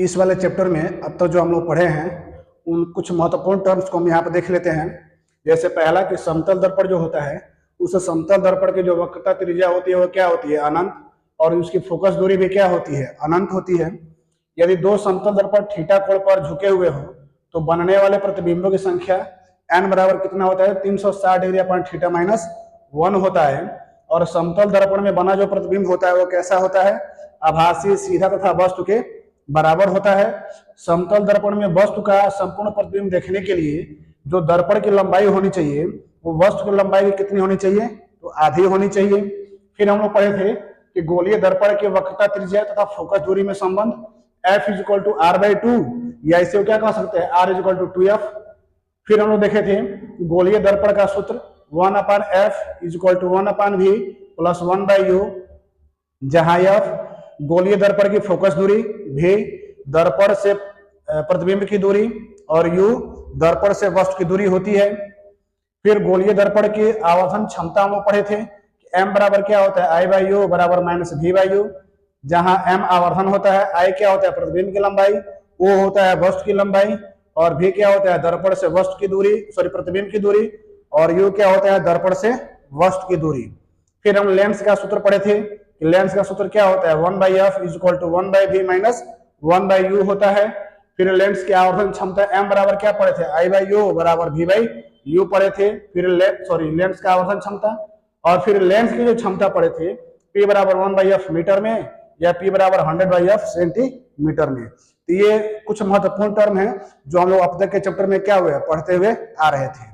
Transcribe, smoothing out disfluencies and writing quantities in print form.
इस वाले चैप्टर में अब तक जो हम लोग पढ़े हैं उन कुछ महत्वपूर्ण टर्म्स को हम यहाँ पे देख लेते हैं। जैसे पहला कि समतल दर्पण जो होता है उस समतल दर्पण की जो वक्रता त्रिज्या होती है वो क्या होती है, अनंत, और उसकी फोकस दूरी भी क्या होती है, अनंत होती है। यदि दो समतल दर्पण थीटा कोण पर झुके हुए हो तो बनने वाले प्रतिबिंबों की संख्या n बराबर कितना होता है, 360 डिग्री अपॉन थीटा माइनस 1 होता है। और समतल दर्पण में बना जो प्रतिबिंब होता है वो कैसा होता है, आभासी, सीधा तथा वस्तु के बराबर होता है। समतल दर्पण में वस्तु का संपूर्ण प्रतिबिंब देखने के लिए जो दर्पण की लंबाई होनी चाहिए वो वस्तु की लंबाई कितनी होनी चाहिए, तो आधी होनी चाहिए। फिर हम लोग पढ़े थे कि गोलीय दर्पण की वक्रता त्रिज्या तथा फोकस दूरी में संबंध f equal to R by two, या इसे क्या कह सकते हैं, r इक्वल टू 2f। फिर हम लोग देखे थे गोलीय दर्पण का सूत्र 1 upon F equal to 1 upon V plus 1 by U, जहां f गोलीय दर्पण की फोकस दूरी, v दर्पण से प्रतिबिंब की दूरी, और u दर्पण से वस्तु की दूरी होती है। फिर गोलीय दर्पण की आवर्धन क्षमता हम लोग पढ़े थे कि m बराबर क्या होता है, आई बाई यू बराबर माइनस वी बाई यू, जहां m आवर्धन होता है, i क्या होता है प्रतिबिंब की लंबाई, o होता है वस्तु की लंबाई, और v क्या होता है दर्पण से वस्तु की दूरी, प्रतिबिंब की दूरी, और u क्या होता है दर्पण से वस्तु की दूरी। फिर हम लेंस का सूत्र पढ़े थे कि लेंस का सूत्र क्या होता है, 1 by F is equal to 1 by V minus 1 by U होता है। फिर लेंस की आवर्धन क्षमता m बराबर क्या पढ़े थे, आई बाई यू बराबर वी बाई यू पढ़े थे। फिर लेंस का आवर्धन क्षमता, और फिर लेंस की जो क्षमता पढ़े थे p बराबर 1 बाई एफ मीटर में, या p बराबर 100 बाई एफ सेंटीमीटर में। तो ये कुछ महत्वपूर्ण टर्म है जो हम लोग अब तक के चैप्टर में क्या हुए पढ़ते हुए आ रहे थे।